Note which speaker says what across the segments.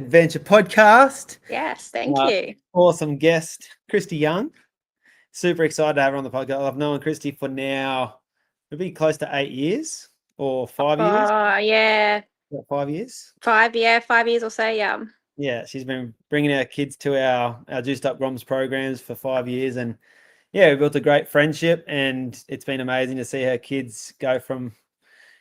Speaker 1: Adventure podcast.
Speaker 2: Yes, thank you.
Speaker 1: Awesome guest, Kristy Young. Super excited to have her on the podcast. I've known Kristy for now, it'll be close to 8 years or 5 years.
Speaker 2: Yeah.
Speaker 1: About 5 years.
Speaker 2: 5 years or so, yeah.
Speaker 1: Yeah, she's been bringing our kids to our Juiced Up Groms programs for 5 years, and yeah, we built a great friendship, and it's been amazing to see her kids go from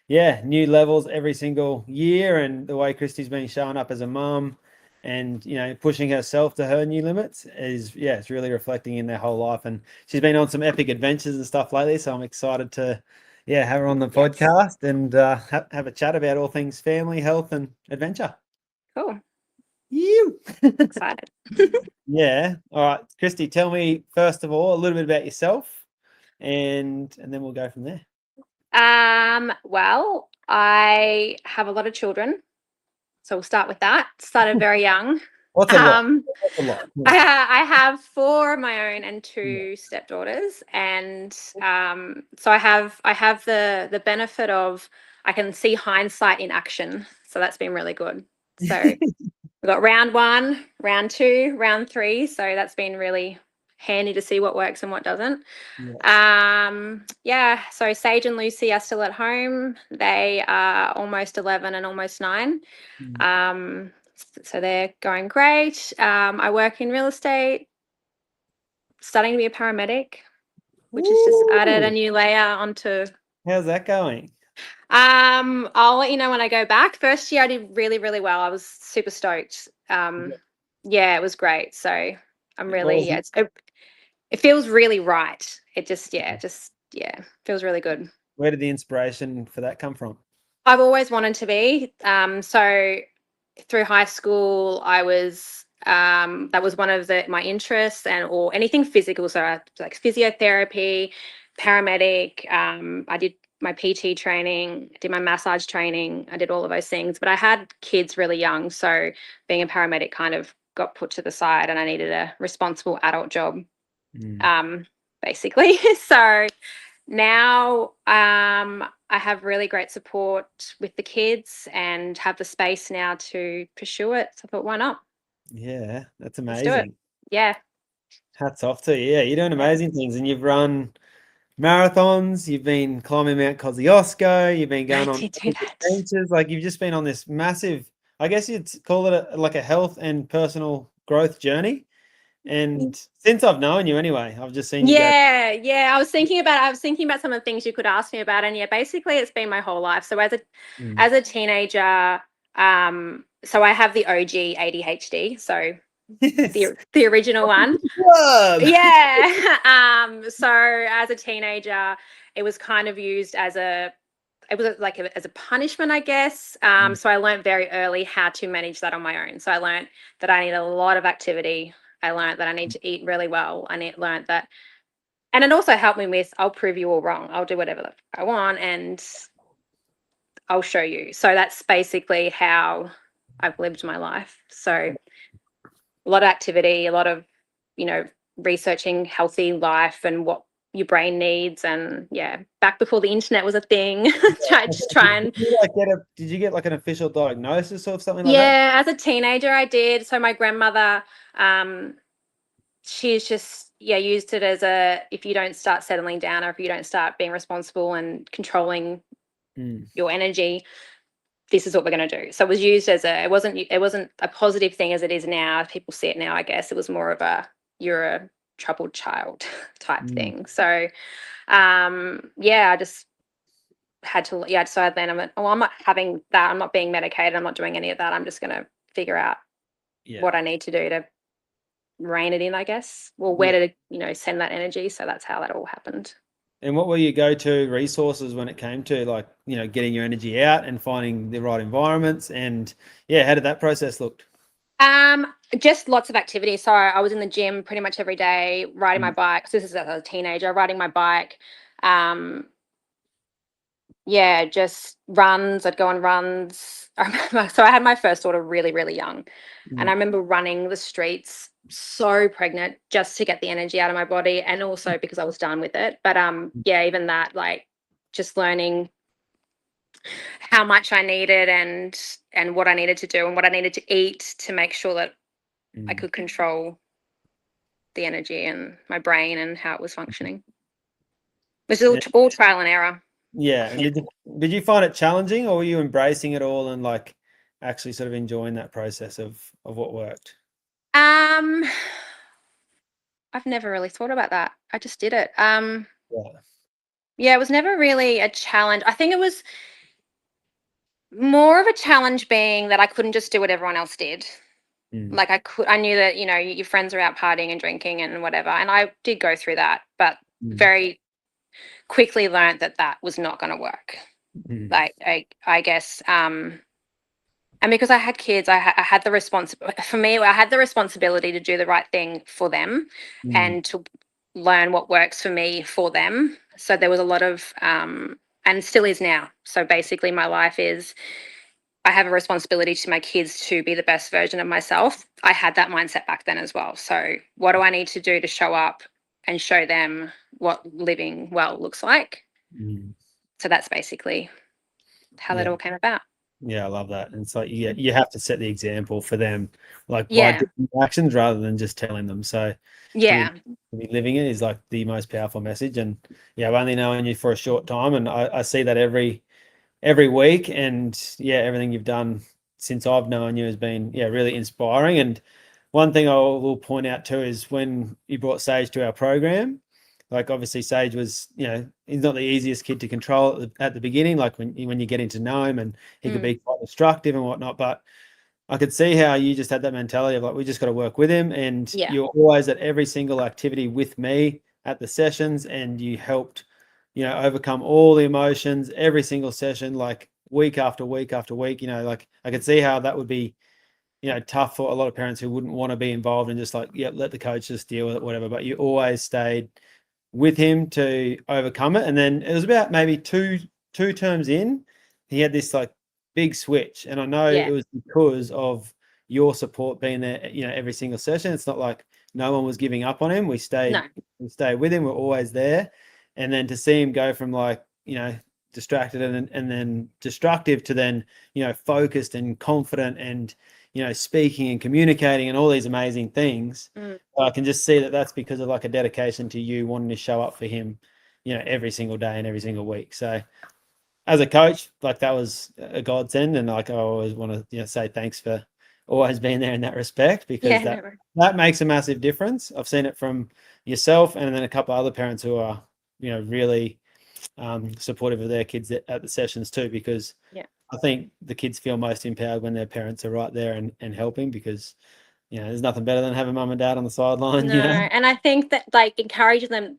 Speaker 1: new levels every single year, and the way Kristy's been showing up as a mum and pushing herself to her new limits is it's really reflecting in their whole life. And she's been on some epic adventures and stuff lately, so I'm excited to have her on the podcast and have a chat about all things family, health, and adventure.
Speaker 2: Cool.
Speaker 1: You
Speaker 2: excited.
Speaker 1: Yeah. All right, Kristy, tell me first of all a little bit about yourself, and then we'll go from there.
Speaker 2: Well, I have a lot of children, so we'll start with that. Started very young.
Speaker 1: What's a lot? What's a lot?
Speaker 2: I have 4 of my own and 2 stepdaughters, and so I have the benefit of I can see hindsight in action, so that's been really good. So we've got round 1, round 2, round 3, so that's been really handy to see what works and what doesn't. So Sage and Lucy are still at home. They are almost 11 and almost 9. So they're going great. I work in real estate, studying to be a paramedic, which has just added a new layer onto.
Speaker 1: How's that going?
Speaker 2: I'll let you know when I go back. First year I did really, really well. I was super stoked. It was great. So I'm really, it feels really right. It just feels really good.
Speaker 1: Where did the inspiration for that come from?
Speaker 2: I've always wanted to be. So through high school, I was that was one of my interests, or anything physical. So like physiotherapy, paramedic. I did my PT training, did my massage training. I did all of those things, but I had kids really young, so being a paramedic kind of got put to the side, and I needed a responsible adult job. Basically. So now I have really great support with the kids and have the space now to pursue it. So I thought, why not?
Speaker 1: Yeah, that's
Speaker 2: Let's do it.
Speaker 1: amazing.
Speaker 2: Yeah.
Speaker 1: Hats off to you. Yeah, you're doing amazing things, and you've run marathons, you've been climbing Mount Kosciuszko, you've been going on adventures. Like, you've just been on this massive, I guess you'd call it like a health and personal growth journey. And since I've known you anyway, I've just seen you go.
Speaker 2: I was thinking about some of the things you could ask me about, and basically it's been my whole life. So as a teenager, so I have the OG ADHD, so the original one. So as a teenager, it was kind of used as a punishment, I guess. So I learned very early how to manage that on my own. So I learned that I need a lot of activity. I learned that I need to eat really well. Learned that, and it also helped me with, I'll prove you all wrong. I'll do whatever I want and I'll show you. So that's basically how I've lived my life. So a lot of activity, a lot of, researching healthy life and what your brain needs. And back before the internet was a thing.
Speaker 1: Did you get like an official diagnosis or something like that?
Speaker 2: Yeah, as a teenager I did. So my grandmother, she's just used it as if you don't start settling down, or if you don't start being responsible and controlling your energy, this is what we're going to do. So it was used as it wasn't a positive thing as it is now. People see it now, I guess. It was more of you're a troubled child type thing. So I just had to decide then, I'm not having that. I'm not being medicated. I'm not doing any of that. I'm just going to figure out what I need to do to rein it in, I guess, or where to send that energy. So that's how that all happened.
Speaker 1: And what were your go-to resources when it came to getting your energy out and finding the right environments? And how did that process look?
Speaker 2: Just lots of activity. So I was in the gym pretty much every day, riding my bike. So this is as a teenager, riding my bike. Just runs. I'd go on runs. So I had my first daughter really, really young. And I remember running the streets so pregnant just to get the energy out of my body, and also because I was done with it. But even that, like, just learning how much I needed and what I needed to do and what I needed to eat to make sure that I
Speaker 1: Mm.
Speaker 2: could control the energy and my brain and how it was functioning. It was
Speaker 1: And-
Speaker 2: all trial and error.
Speaker 1: yeah. And did you find it challenging, or were you embracing it all and like actually sort of enjoying that process of what worked?
Speaker 2: Um, I've never really thought about that. I just did it.
Speaker 1: Yeah.
Speaker 2: Yeah, it was never really a challenge. I think it was more of a challenge being that I couldn't just do what everyone else did.
Speaker 1: Mm.
Speaker 2: Like I knew that, your friends are out partying and drinking and whatever. And I did go through that, but
Speaker 1: Mm.
Speaker 2: very quickly learned that that was not going to work.
Speaker 1: Mm.
Speaker 2: Like, I guess, and because I had kids, I had the for me, I had the responsibility to do the right thing for them
Speaker 1: Mm.
Speaker 2: and to learn what works for me for them. So there was a lot of, and still is now. So basically, my life is I have a responsibility to my kids to be the best version of myself. I had that mindset back then as well. So, what do I need to do to show up and show them what living well looks like?
Speaker 1: Mm.
Speaker 2: So, that's basically how that
Speaker 1: Yeah.
Speaker 2: all came about.
Speaker 1: Yeah, I love that. And so you have to set the example for them, like by
Speaker 2: Yeah.
Speaker 1: doing actions rather than just telling them. So
Speaker 2: Yeah.
Speaker 1: to be living it is like the most powerful message. And yeah, I've only known you for a short time, and I see that every week. And yeah, everything you've done since I've known you has been really inspiring. And one thing I will point out too is when you brought Sage to our program, like obviously Sage was, he's not the easiest kid to control at the beginning, like when you get into know him, and he could
Speaker 2: Mm.
Speaker 1: be quite destructive and whatnot. But I could see how you just had that mentality of like, we just got to work with him. And
Speaker 2: Yeah.
Speaker 1: you're always at every single activity with me at the sessions, and you helped, overcome all the emotions every single session, like week after week after week. Like I could see how that would be, tough for a lot of parents who wouldn't want to be involved and just like, yeah, let the coach just deal with it, whatever. But you always stayed with him to overcome it. And then it was about maybe two terms in, he had this like big switch. And I know it
Speaker 2: Yeah.
Speaker 1: was because of your support being there, every single session. It's not like no one was giving up on him. We
Speaker 2: No.
Speaker 1: stayed with him. We're always there. And then to see him go from like, distracted and then destructive to then, focused and confident and, speaking and communicating and all these amazing things.
Speaker 2: Mm.
Speaker 1: I can just see that that's because of like a dedication to you wanting to show up for him, every single day and every single week. So as a coach, like that was a godsend, and like I always want to, say thanks for always being there in that respect, because
Speaker 2: Yeah.
Speaker 1: that
Speaker 2: Never.
Speaker 1: that makes a massive difference. I've seen it from yourself and then a couple of other parents who are, really supportive of their kids at the sessions too, because
Speaker 2: Yeah.
Speaker 1: I think the kids feel most empowered when their parents are right there and helping, because there's nothing better than having mum and dad on the sideline.
Speaker 2: No. And I think that like encouraging them,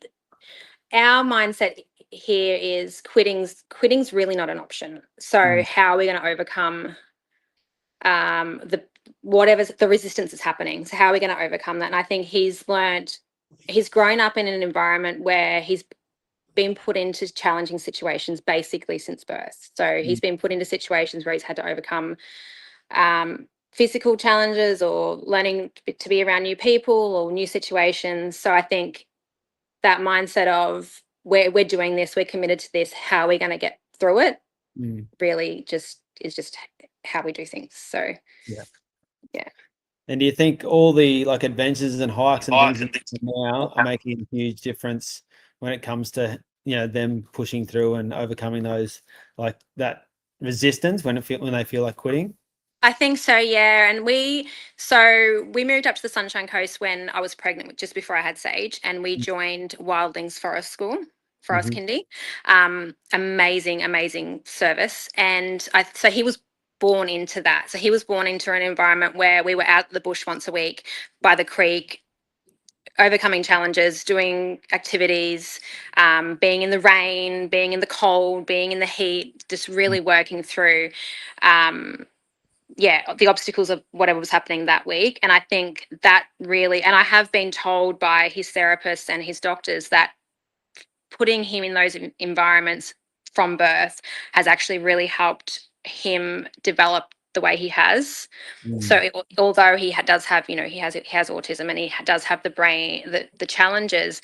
Speaker 2: our mindset here is quitting's really not an option. So
Speaker 1: Mm.
Speaker 2: how are we going to overcome the whatever's the resistance is happening? So how are we going to overcome that? And I think he's grown up in an environment where he's been put into challenging situations basically since birth. So he's
Speaker 1: Mm.
Speaker 2: been put into situations where he's had to overcome physical challenges or learning to be around new people or new situations. So I think that mindset of we're doing this, we're committed to this, how are we going to get through it,
Speaker 1: Mm.
Speaker 2: really just is just how we do things. So
Speaker 1: Yeah.
Speaker 2: yeah.
Speaker 1: And do you think all the like adventures and hikes and things you do now are making a huge difference when it comes to, them pushing through and overcoming those, like that resistance when they feel like quitting?
Speaker 2: I think so, yeah. And we moved up to the Sunshine Coast when I was pregnant, just before I had Sage, and we joined Wildlings Forest School, Forest
Speaker 1: Mm-hmm.
Speaker 2: Kindy. Amazing, amazing service. And so he was born into that. So he was born into an environment where we were out in the bush once a week by the creek, overcoming challenges, doing activities, being in the rain, being in the cold, being in the heat, just really working through the obstacles of whatever was happening that week. And I think that really, and I have been told by his therapists and his doctors that putting him in those environments from birth has actually really helped him develop the way he has. So
Speaker 1: Mm.
Speaker 2: although he does have, he has autism and he does have the brain, the challenges,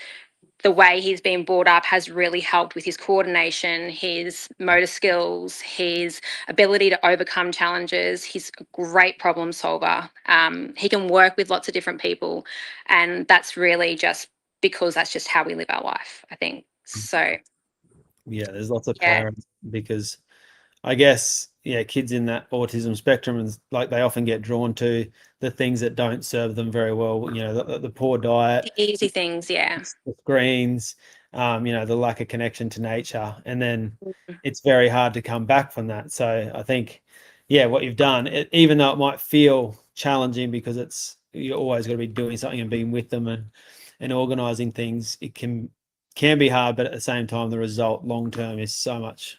Speaker 2: the way he's been brought up has really helped with his coordination, his motor skills, his ability to overcome challenges. He's a great problem solver. He can work with lots of different people, and that's really just because that's just how we live our life, I think. So
Speaker 1: Yeah, there's lots of
Speaker 2: yeah,
Speaker 1: power because I guess, yeah, kids in that autism spectrum, and like they often get drawn to the things that don't serve them very well. You know, the poor diet,
Speaker 2: the easy things, yeah.
Speaker 1: the screens, you know, the lack of connection to nature, and then
Speaker 2: Mm.
Speaker 1: it's very hard to come back from that. So I think, yeah, what you've done, even though it might feel challenging because you're always got to be doing something and being with them and organizing things, it can be hard, but at the same time, the result long term is so much.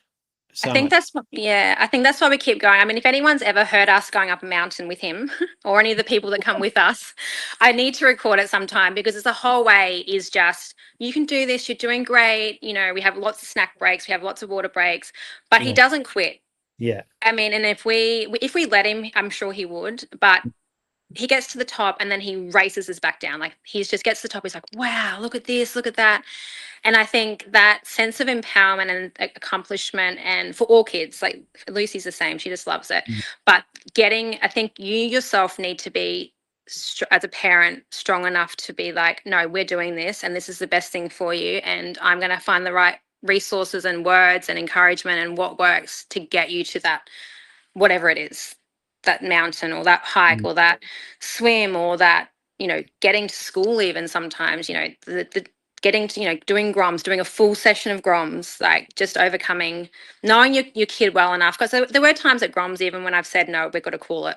Speaker 2: I think that's I think that's why we keep going. I mean, if anyone's ever heard us going up a mountain with him or any of the people that come with us, I need to record it sometime because it's the whole way is just, you can do this, you're doing great. You know, we have lots of snack breaks, we have lots of water breaks, but he
Speaker 1: Yeah.
Speaker 2: doesn't quit.
Speaker 1: Yeah.
Speaker 2: I mean, and if we let him, I'm sure he would, but he gets to the top and then he races us back down. Like he just gets to the top. He's like, wow, look at this, look at that. And I think that sense of empowerment and accomplishment, and for all kids, like Lucy's the same, she just loves it.
Speaker 1: Mm.
Speaker 2: But I think you yourself need to be, as a parent, strong enough to be like, no, we're doing this and this is the best thing for you. And I'm going to find the right resources and words and encouragement and what works to get you to that, whatever it is, that mountain or that hike
Speaker 1: Mm.
Speaker 2: or that swim or that, getting to school even sometimes, the getting to, doing groms, doing a full session of groms, like just overcoming, knowing your kid well enough. Because there were times at groms, even when I've said, no, we've got to call it.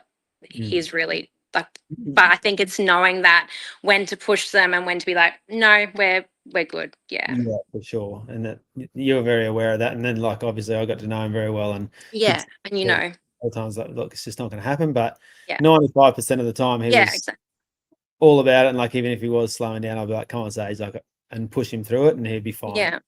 Speaker 1: Mm.
Speaker 2: He's really like, but I think it's knowing that when to push them and when to be like, no, we're good. Yeah.
Speaker 1: Yeah, for sure. And that you're very aware of that. And then, like, obviously, I got to know him very well, and
Speaker 2: Yeah.
Speaker 1: he'd
Speaker 2: And
Speaker 1: sometimes like, look, it's just not going to happen. But
Speaker 2: yeah.
Speaker 1: 95% of the time, he
Speaker 2: Yeah,
Speaker 1: was
Speaker 2: exactly.
Speaker 1: all about it. And like, even if he was slowing down, I'd be like, come on, Sage, like, and push him through it, and he'd be fine.
Speaker 2: Yeah.
Speaker 1: So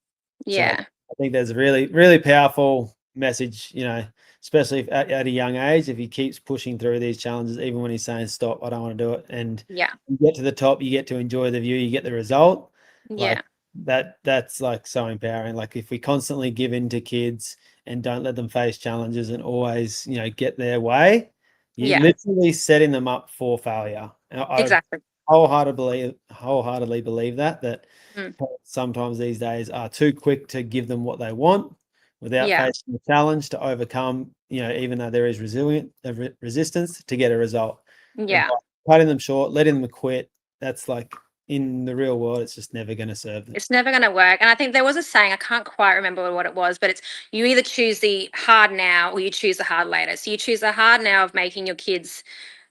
Speaker 2: Yeah.
Speaker 1: I think there's a really, really powerful message, you know, especially if at a young age, if he keeps pushing through these challenges, even when he's saying, stop, I don't want to do it. And
Speaker 2: Yeah.
Speaker 1: you get to the top, you get to enjoy the view, you get the result. Like
Speaker 2: Yeah.
Speaker 1: that's like so empowering. Like if we constantly give in to kids and don't let them face challenges and always, you know, get their way, you're
Speaker 2: Yeah.
Speaker 1: literally setting them up for failure. And I
Speaker 2: Exactly.
Speaker 1: wholeheartedly believe that
Speaker 2: Mm.
Speaker 1: sometimes these days are too quick to give them what they want without
Speaker 2: Yeah.
Speaker 1: facing the challenge to overcome, you know, even though there is resistance to get a result. And
Speaker 2: Yeah.
Speaker 1: by cutting them short, letting them quit, that's like in the real world, it's just never going to serve them.
Speaker 2: It's never going to work. And I think there was a saying, I can't quite remember what it was, but it's, you either choose the hard now or you choose the hard later. So you choose the hard now of making your kids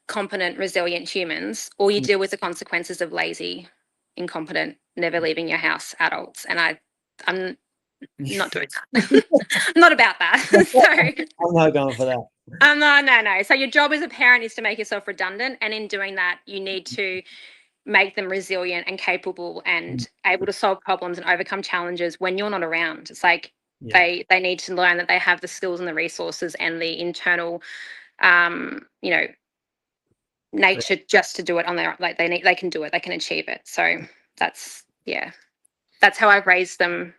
Speaker 2: competent, resilient humans, or you deal with the consequences of lazy, incompetent, never leaving your house adults. And I'm not doing that. I'm not about that. So
Speaker 1: I'm not going for that.
Speaker 2: no. So your job as a parent is to make yourself redundant. And in doing that, you need to make them resilient and capable and able to solve problems and overcome challenges when you're not around. It's like
Speaker 1: Yeah.
Speaker 2: they need to learn that they have the skills and the resources and the internal you know nature just to do it on their, like they can do it, they can achieve it. So that's how I've raised them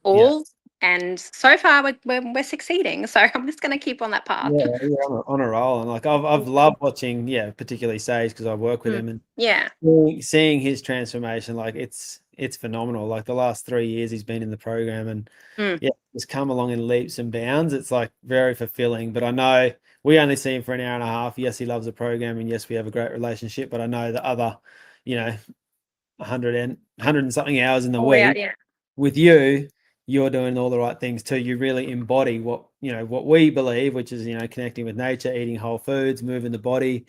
Speaker 1: Yeah.
Speaker 2: all, and so far we're succeeding, so I'm just going to keep on that path.
Speaker 1: Yeah, on a roll, and like I've loved watching, yeah, particularly Sage because I work with him and
Speaker 2: Yeah.
Speaker 1: seeing his transformation. Like it's phenomenal. Like the last 3 years he's been in the program, and yeah, it's come along in leaps and bounds. It's like very fulfilling. But I know we only see him for an hour and a half. Yes, he loves the program, and yes, we have a great relationship. But I know the other, you know, 100 and something hours in the week
Speaker 2: Yeah.
Speaker 1: with you, you're doing all the right things too. You really embody what we believe, which is, you know, connecting with nature, eating whole foods, moving the body,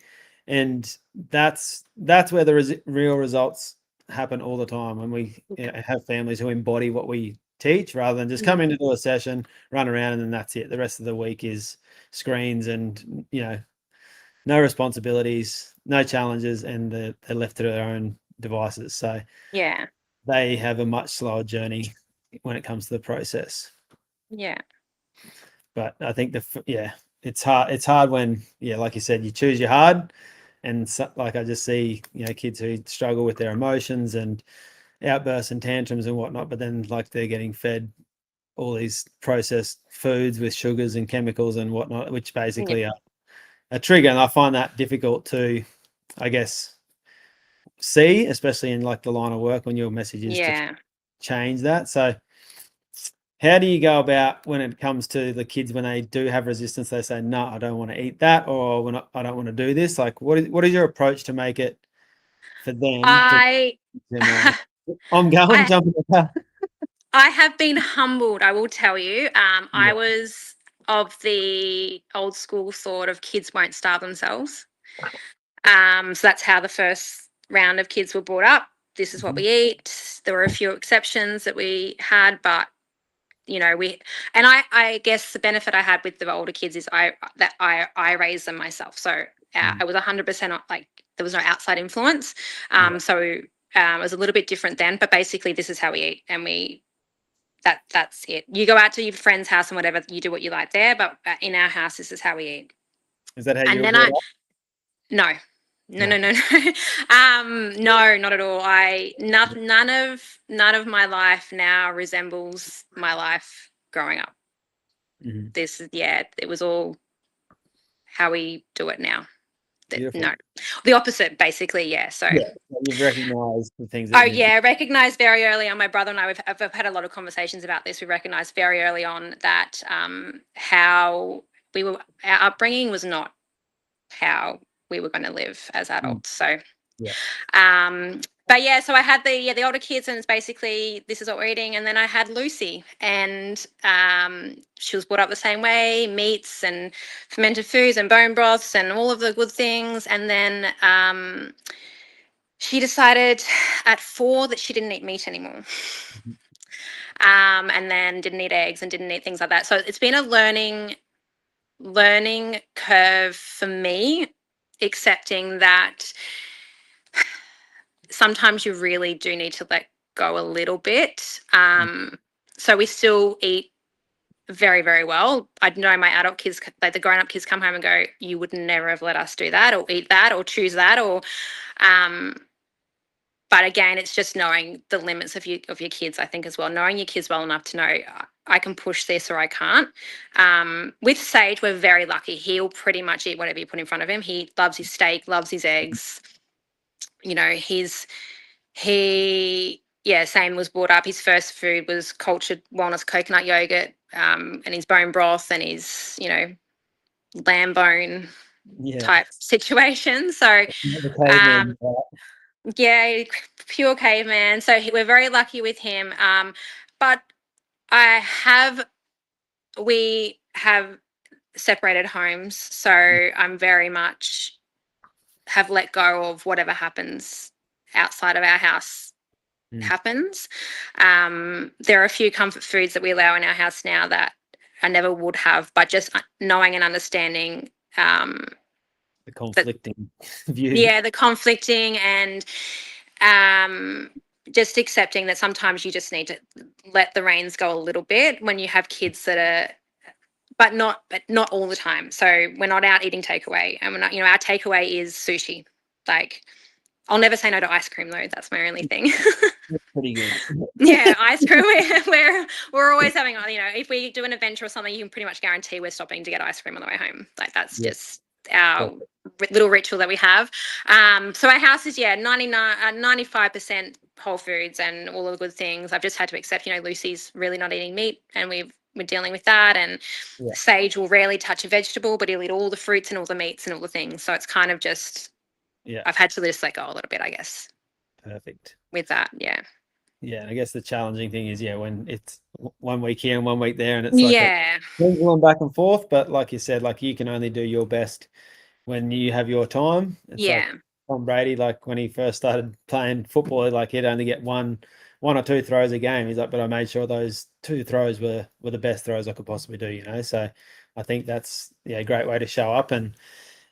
Speaker 1: and that's where the real results happen all the time when we have families who embody what we teach rather than just come in to do a session, run around, and then that's it. The rest of the week is screens and, you know, no responsibilities, no challenges, and they're left to their own devices. So
Speaker 2: Yeah.
Speaker 1: they have a much slower journey when it comes to the process.
Speaker 2: Yeah.
Speaker 1: But I think it's hard. It's hard when, yeah, like you said, you choose your hard, and so, like I just see, you know, kids who struggle with their emotions and outbursts and tantrums and whatnot, but then like they're getting fed all these processed foods with sugars and chemicals and whatnot, which basically are a trigger. And I find that difficult to, I guess, see, especially in like the line of work when your message is to change that. So how do you go about when it comes to the kids when they do have resistance? They say, "No, I don't want to eat that," or I don't want to do this." Like, what is your approach to make it for them?
Speaker 2: I
Speaker 1: I'm going jumping about.
Speaker 2: I have been humbled, I will tell you. I
Speaker 1: Yeah.
Speaker 2: was of the old school thought of kids won't starve themselves. So that's how the first round of kids were brought up. This is what we eat. There were a few exceptions that we had, but I guess the benefit I had with the older kids is I raised them myself. So I was 100% like, there was no outside influence. So it was a little bit different then, but basically this is how we eat, and that's it. You go out to your friend's house and whatever, you do what you like there, but in our house, this is how we eat.
Speaker 1: Is that how
Speaker 2: And
Speaker 1: you
Speaker 2: then
Speaker 1: brought up?
Speaker 2: no. No, no, not at all. None of my life now resembles my life growing up. This is it was all how we do it now. No, the opposite, basically. So
Speaker 1: you've recognized the things
Speaker 2: I recognized very early on. My brother and I have had a lot of conversations about this. We recognized very early on that how our upbringing was not how we were going to live as adults. So so I had the older kids, and it's basically this is what we're eating. And then I had Lucy, and she was brought up the same way: meats and fermented foods and bone broths and all of the good things. And then she decided at 4 that she didn't eat meat anymore. And then didn't eat eggs and didn't eat things like that. So it's been a learning curve for me, accepting that sometimes you really do need to let go a little bit. So we still eat very, very well. I know my adult kids, like the grown-up kids, come home and go, "You would never have let us do that or eat that or choose that," or but again, it's just knowing the limits of your kids, I think, as well. Knowing your kids well enough to know I can push this or I can't. With Sage, we're very lucky. He'll pretty much eat whatever you put in front of him. He loves his steak, loves his eggs. Same, was brought up. His first food was cultured wellness coconut yogurt, and his bone broth and his, lamb bone type situation. So, pure caveman. So we're very lucky with him. But we have separated homes. So I'm very much have let go of whatever happens outside of our house happens. There are a few comfort foods that we allow in our house now that I never would have, but just knowing and understanding
Speaker 1: the conflicting views.
Speaker 2: Yeah, the conflicting, and just accepting that sometimes you just need to let the reins go a little bit when you have kids that are, but not all the time. So we're not out eating takeaway, and we're not, our takeaway is sushi. Like, I'll never say no to ice cream though. That's my only thing.
Speaker 1: That's pretty good.
Speaker 2: Yeah, ice cream. We're always having, if we do an adventure or something, you can pretty much guarantee we're stopping to get ice cream on the way home. Like, that's just our little ritual that we have. So our house is 95% whole foods and all of the good things. I've just had to accept, Lucy's really not eating meat, and we're dealing with that. And Sage will rarely touch a vegetable, but he'll eat all the fruits and all the meats and all the things. So it's kind of just, I've had to just let go a little bit, I guess.
Speaker 1: Perfect.
Speaker 2: With that,
Speaker 1: Yeah, I guess the challenging thing is, when it's 1 week here and 1 week there, and it's like going back and forth. But like you said, like, you can only do your best when you have your time. It's like Tom Brady, like when he first started playing football, like he'd only get one or two throws a game. He's like, but I made sure those 2 throws were the best throws I could possibly do. So I think that's a great way to show up and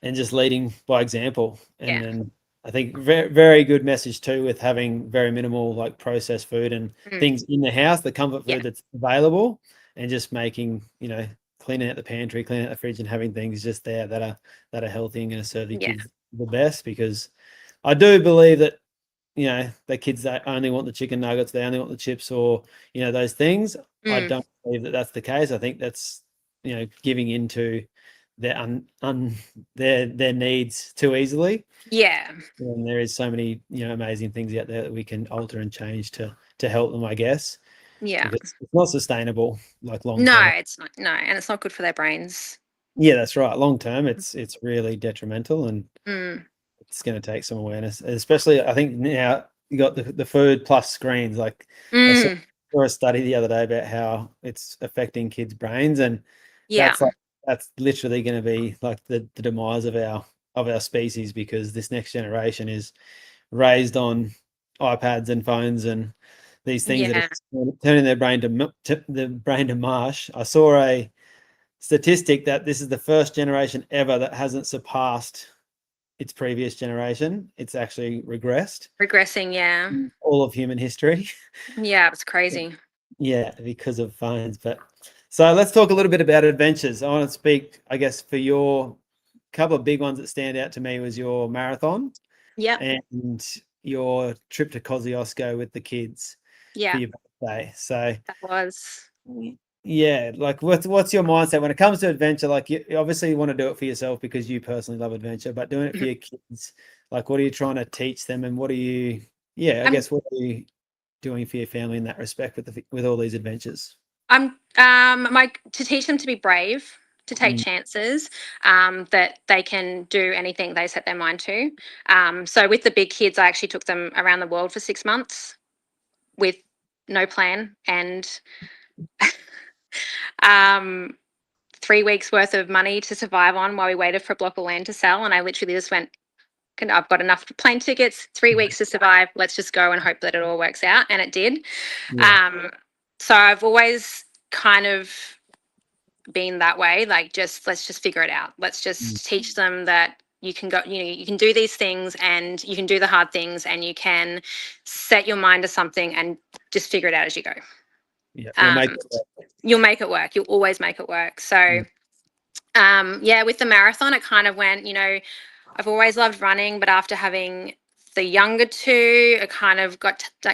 Speaker 1: just leading by example. And then I think very, very good message too, with having very minimal like processed food and things in the house, the comfort food that's available, and just making, cleaning out the pantry, cleaning out the fridge, and having things just there that are healthy and going to serve the kids the best. Because I do believe that the kids that only want the chicken nuggets, they only want the chips, or those things. I
Speaker 2: Mm.
Speaker 1: don't believe that that's the case. I think that's giving into their their needs too easily.
Speaker 2: Yeah.
Speaker 1: And there is so many amazing things out there that we can alter and change to help them, I guess,
Speaker 2: Yeah.
Speaker 1: because it's not sustainable like long
Speaker 2: No,
Speaker 1: term.
Speaker 2: it's not. No, and it's not good for their brains.
Speaker 1: Yeah, that's right. Long term, it's really detrimental, and
Speaker 2: Mm.
Speaker 1: it's going to take some awareness, especially I think now you got the food plus screens. Like I
Speaker 2: Mm.
Speaker 1: saw a study the other day about how it's affecting kids' brains, and
Speaker 2: Yeah.
Speaker 1: that's literally going to be like the demise of our species, because this next generation is raised on iPads and phones and these things that
Speaker 2: Yeah.
Speaker 1: are turning their brain to mush. I saw a statistic that this is the first generation ever that hasn't surpassed its previous generation. It's actually regressed
Speaker 2: Regressing. Yeah.
Speaker 1: all of human history.
Speaker 2: Yeah. It's crazy.
Speaker 1: Yeah, because of phones. But so let's talk a little bit about adventures. I want to speak, I guess, for your couple of big ones that stand out to me was your marathon
Speaker 2: Yep.
Speaker 1: and your trip to Kosciuszko with the kids for
Speaker 2: Yeah.
Speaker 1: your birthday. So
Speaker 2: That was.
Speaker 1: yeah, like what's your mindset when it comes to adventure? Like you obviously want to do it for yourself because you personally love adventure, but doing it for
Speaker 2: Mhm.
Speaker 1: your kids, like what are you trying to teach them, and what are you, I
Speaker 2: I'm.
Speaker 1: guess, what are you doing for your family in that respect with all these adventures?
Speaker 2: I'm. My to teach them to be brave, to take
Speaker 1: Mm,
Speaker 2: chances. That they can do anything they set their mind to. So with the big kids, I actually took them around the world for 6 months with no plan and um 3 weeks worth of money to survive on while we waited for a block of land to sell. And I literally just went, I've got enough plane tickets, 3 weeks to survive. Let's just go and hope that it all works out. And it did.
Speaker 1: yeah.
Speaker 2: Um, so I've always kind of been that way. Like, let's just figure it out. Let's
Speaker 1: Mm,
Speaker 2: just teach them that you can go, you can do these things and you can do the hard things and you can set your mind to something and just figure it out as you go.
Speaker 1: yeah, you'll make
Speaker 2: Um,
Speaker 1: it work.
Speaker 2: you'll make it work. You'll always make it work. So,
Speaker 1: Mm,
Speaker 2: yeah, with the marathon, it kind of went, I've always loved running, but after having the younger two, it kind of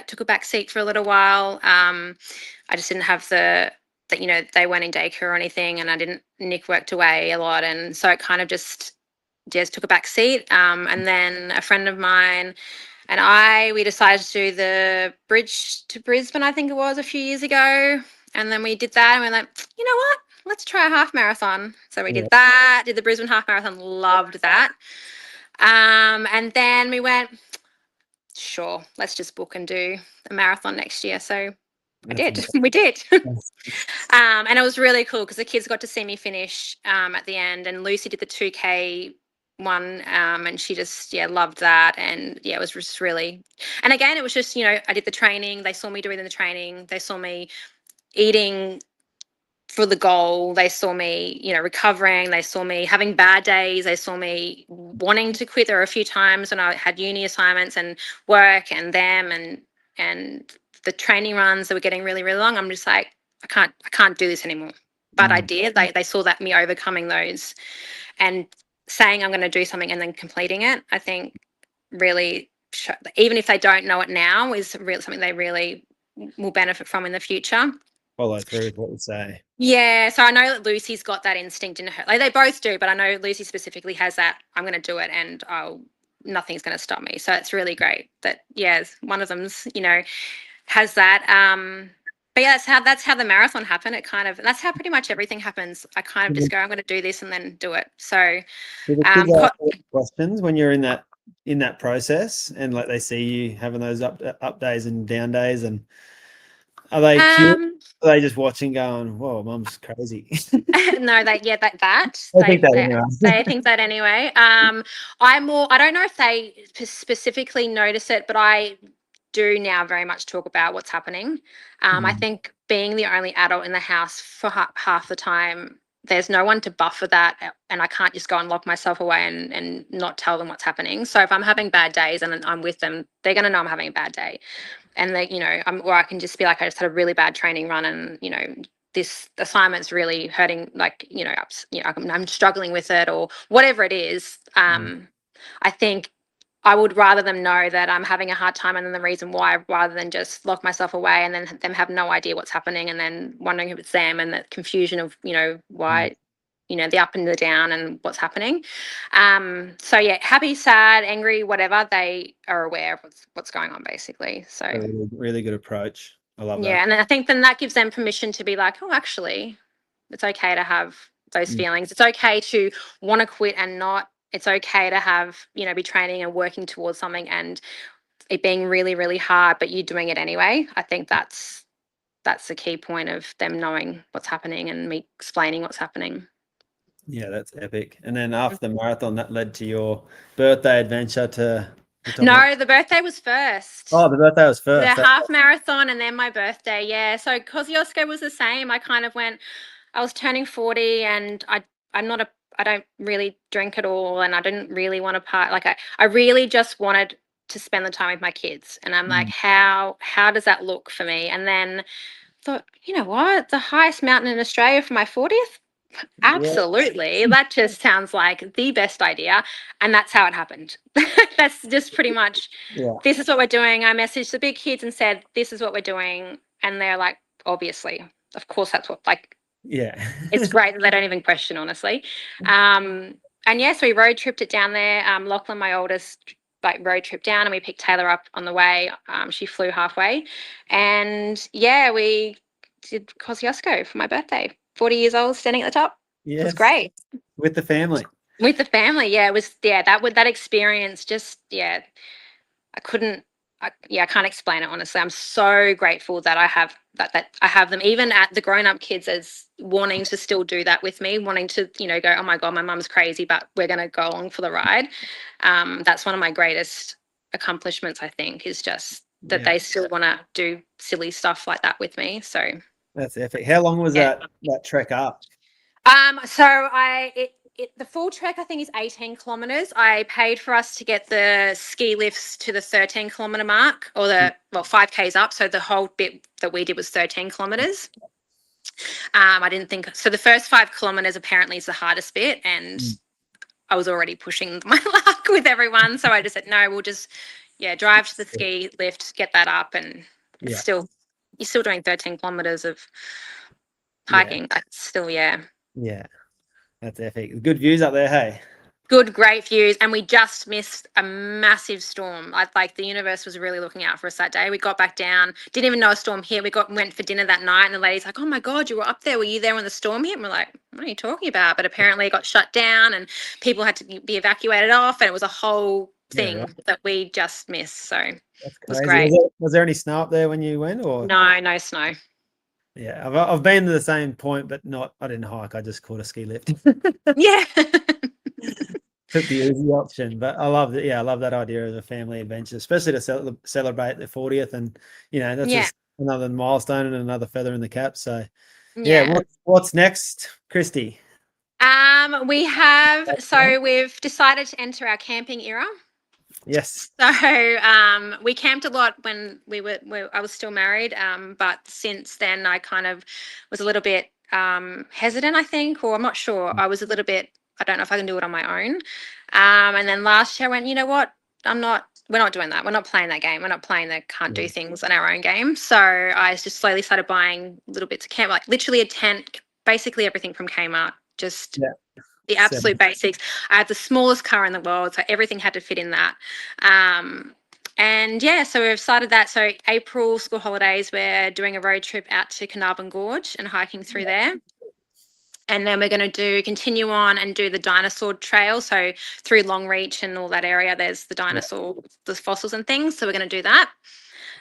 Speaker 2: took a back seat for a little while. I just didn't have that, they weren't in daycare or anything, and I didn't, Nick worked away a lot. And so it kind of just took a back seat. And then a friend of mine and we decided to do the bridge to Brisbane, I think it was a few years ago. And then we did that and we're like, you know what? Let's try a half marathon. So we
Speaker 1: yeah,
Speaker 2: did that, did the Brisbane half marathon, loved that. And then we went, sure, let's just book and do a marathon next year. So I
Speaker 1: that's
Speaker 2: did.
Speaker 1: amazing.
Speaker 2: We did. And it was really cool because the kids got to see me finish at the end, and Lucy did the 2K one, and she just loved that. And it was just really, and again it was just, I did the training, they saw me doing the training, they saw me eating for the goal, they saw me recovering, they saw me having bad days, they saw me wanting to quit. There were a few times when I had uni assignments and work and them and the training runs that were getting really, really long. I'm just like, I can't do this anymore. But I
Speaker 1: Mm,
Speaker 2: did. They saw that, me overcoming those and saying I'm going to do something and then completing it, I think really even if they don't know it now, is really something they really will benefit from in the future.
Speaker 1: follow through with what we say.
Speaker 2: Yeah, so I know that Lucy's got that instinct in her. Like, they both do, but I know Lucy specifically has that. I'm going to do it, and nothing's going to stop me. So it's really great that one of them's has that. But yeah, that's how the marathon happened. It kind of, that's how pretty much everything happens. I kind of
Speaker 1: Do
Speaker 2: just
Speaker 1: the
Speaker 2: go, I'm going to do this, and then do it. So
Speaker 1: do the kids
Speaker 2: um,
Speaker 1: ask
Speaker 2: co-
Speaker 1: you questions when you're in that process, and like they see you having those up days and down days, and are they cute?
Speaker 2: um,
Speaker 1: Are they just watching, going, "Whoa, mum's crazy"?
Speaker 2: no,
Speaker 1: I think that anyway.
Speaker 2: they think that anyway. I don't know if they specifically notice it, but I do now very much talk about what's happening. I
Speaker 1: Mm,
Speaker 2: think being the only adult in the house for half the time, there's no one to buffer that, and I can't just go and lock myself away and not tell them what's happening. So if I'm having bad days and I'm with them, they're going to know I'm having a bad day, and they, or I can just be like, I just had a really bad training run, and this assignment's really hurting, like, I'm struggling with it, or whatever it is.
Speaker 1: mm,
Speaker 2: I think I would rather them know that I'm having a hard time and then the reason why, rather than just lock myself away and then them have no idea what's happening and then wondering if it's them and that confusion of, why, the up and the down and what's happening. So yeah, happy, sad, angry, whatever, they are aware of what's going on basically. So
Speaker 1: A really, really good approach. I love
Speaker 2: yeah,
Speaker 1: that.
Speaker 2: and then I think then that gives them permission to be like, oh, actually, it's okay to have those feelings. It's okay to want to quit and not. It's okay to have, be training and working towards something and it being really, really hard, but you doing it anyway. I think that's the key point of them knowing what's happening and me explaining what's happening.
Speaker 1: Yeah, that's epic. And then after the marathon, that led to your birthday adventure to you're talking about.
Speaker 2: No, the birthday was first.
Speaker 1: Oh, the birthday was
Speaker 2: The
Speaker 1: first.
Speaker 2: half marathon and then my birthday. Yeah. So Kosciuszko was the same. I kind of went, I was turning 40 and I don't really drink at all. And I didn't really want to like, I really just wanted to spend the time with my kids. And I'm like, how does that look for me? And then thought, you know what? The highest mountain in Australia for my 40th?
Speaker 1: Yeah.
Speaker 2: Absolutely. That just sounds like the best idea. And that's how it happened. That's just pretty much,
Speaker 1: Yeah.
Speaker 2: this is what we're doing. I messaged the big kids and said, this is what we're doing. And they're like, obviously, of course, that's what, like,
Speaker 1: Yeah.
Speaker 2: it's great that they don't even question, honestly. And yes, we road tripped it down there. Lachlan, my oldest, like road trip down and we picked Taylor up on the way. She flew halfway. And yeah, we did Kosciuszko for my birthday. 40 years old, standing at the top. It was
Speaker 1: Yes.
Speaker 2: great.
Speaker 1: With the family.
Speaker 2: With the family, yeah, it was, yeah, that experience just, yeah, I couldn't, I can't explain it honestly. I'm so grateful that I have that I have them, even at the grown-up kids, as wanting to still do that with me, wanting to, go, oh my God, my mum's crazy, but we're going to go along for the ride. That's one of my greatest accomplishments, I think, is just that they still want to do silly stuff like that with me. So
Speaker 1: That's epic. How long was
Speaker 2: yeah.
Speaker 1: that trek up?
Speaker 2: So the full trek I think is 18 kilometers. I paid for us to get the ski lifts to the 13-kilometer mark, or 5Ks up. So the whole bit that we did was 13 kilometers. I didn't think so. The first 5 kilometers apparently is the hardest bit, and I was already pushing my luck with everyone. So I just said, no, we'll just drive to the ski lift, get that up, and it's still, you're still doing 13 kilometers of hiking. That's still
Speaker 1: Yeah. That's epic. Good views up there, hey?
Speaker 2: good, great views, and we just missed a massive storm. Like the universe was really looking out for us that day. We got back down, didn't even know a storm hit. We went for dinner that night, and the lady's like, "Oh my God, you were up there. Were you there when the storm hit?" And we're like, "What are you talking about?" But apparently, it got shut down, and people had to be evacuated off, and it was a whole thing that we just missed. So
Speaker 1: That's
Speaker 2: it was
Speaker 1: crazy.
Speaker 2: great.
Speaker 1: Was there any snow up there when you went, or?
Speaker 2: No snow.
Speaker 1: Yeah, I've been to the same point, but I didn't hike. I just caught a ski lift.
Speaker 2: Yeah.
Speaker 1: Took the easy option, but I love that. Yeah, I love that idea of a family adventure, especially to celebrate the 40th, and that's just another milestone and another feather in the cap. So, yeah, what's next, Kristy?
Speaker 2: We've decided to enter our camping era.
Speaker 1: Yes.
Speaker 2: So we camped a lot when I was still married, but since then I kind of was a little bit hesitant, I think, or I'm not sure. I was a little bit, I don't know if I can do it on my own. And then last year I went, you know what? We're not doing that. We're not playing that game. We're not playing the can't do things on our own game. So I just slowly started buying little bits of camp, like literally a tent, basically everything from Kmart, just the absolute basics. I had the smallest car in the world, so everything had to fit in that. So we've started that. So April school holidays, we're doing a road trip out to Carnarvon Gorge and hiking through there. And then we're going to continue on and do the dinosaur trail. So through Longreach and all that area, there's the dinosaur, the fossils and things. So we're going to do that.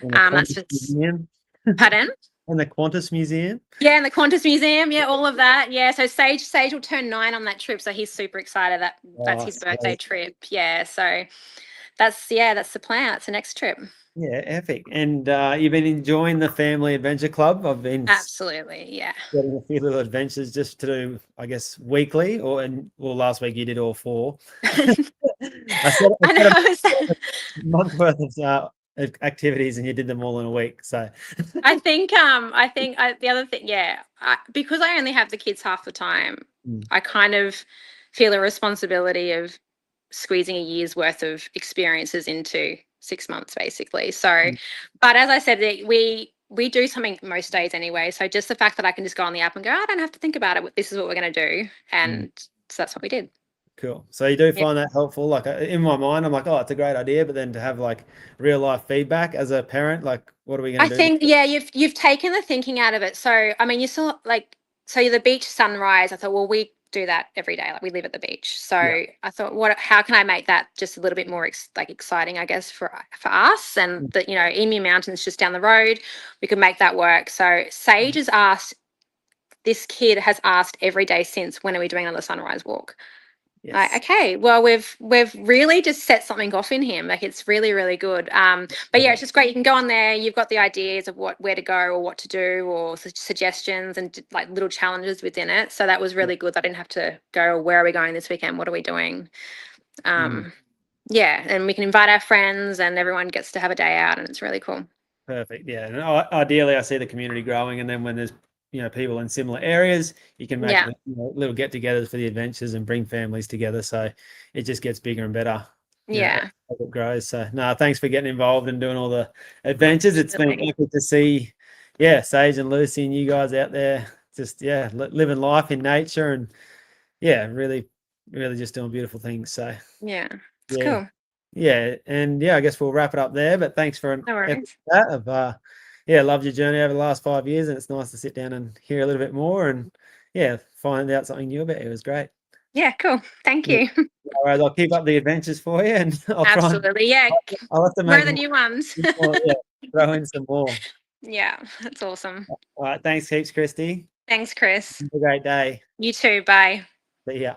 Speaker 2: That's
Speaker 1: Museum.
Speaker 2: Pardon?
Speaker 1: And the Qantas Museum.
Speaker 2: Yeah, and the Qantas Museum. Yeah, all of that. Yeah, so Sage will turn 9 on that trip, so he's super excited. That's his birthday trip. Yeah, so that's the plan. That's the next trip.
Speaker 1: Yeah, epic. And you've been enjoying the Family Adventure Club. I've been
Speaker 2: absolutely, yeah.
Speaker 1: Getting a few little adventures just to do, I guess, weekly, last week you did all 4. I said a month worth of activities, and you did them all in a week. So
Speaker 2: I think the other thing, because I only have the kids half the time, I kind of feel a responsibility of squeezing a year's worth of experiences into 6 months, basically. So, but as I said, we do something most days anyway. So just the fact that I can just go on the app and go, I don't have to think about it. This is what we're going to do, and so that's what we did.
Speaker 1: Cool. So you do
Speaker 2: Yeah.
Speaker 1: find that helpful? Like in my mind, I'm like, oh, it's a great idea, but then to have like real life feedback as a parent, like, what are we
Speaker 2: I
Speaker 1: going to do?
Speaker 2: think, yeah, you've taken the thinking out of it. So I mean, you saw like, so the beach sunrise. I thought, well, we do that every day. Like we live at the beach. So
Speaker 1: Yeah.
Speaker 2: I thought, how can I make that just a little bit more exciting, I guess, for us? And that, you know, Emu Mountain's just down the road. We could make that work. So Sage has asked. This kid has asked every day since, when are we doing another sunrise walk? Like,
Speaker 1: Yes.
Speaker 2: okay, well, we've really just set something off in him. Like, it's really, really good. But yeah, it's just great. You can go on there. You've got the ideas of where to go or what to do, or suggestions and like little challenges within it. So that was really good. I didn't have to go, where are we going this weekend? What are we doing? Yeah, and we can invite our friends, and everyone gets to have a day out, and it's really cool.
Speaker 1: Perfect. Yeah. And ideally, I see the community growing, and then when there's people in similar areas, you can make little get-togethers for the adventures and bring families together. So it just gets bigger and better.
Speaker 2: Yeah.
Speaker 1: As it grows. So no, thanks for getting involved and doing all the adventures. It's been epic to see, Sage and Lucy and you guys out there just living life in nature and really, really just doing beautiful things. So
Speaker 2: Yeah, it's cool.
Speaker 1: Yeah, and I guess we'll wrap it up there. But thanks for an epic chat of loved your journey over the last 5 years, and it's nice to sit down and hear a little bit more and find out something new about it. It was great.
Speaker 2: Yeah, cool. Thank you.
Speaker 1: All right, I'll keep up the adventures for you, and I'll
Speaker 2: absolutely
Speaker 1: try. I'll have to
Speaker 2: where
Speaker 1: make
Speaker 2: are the new ones.
Speaker 1: throw in some more.
Speaker 2: Yeah, that's awesome.
Speaker 1: All right, thanks heaps, Kristy.
Speaker 2: Thanks, Chris.
Speaker 1: Have a great day.
Speaker 2: You too. Bye.
Speaker 1: See ya.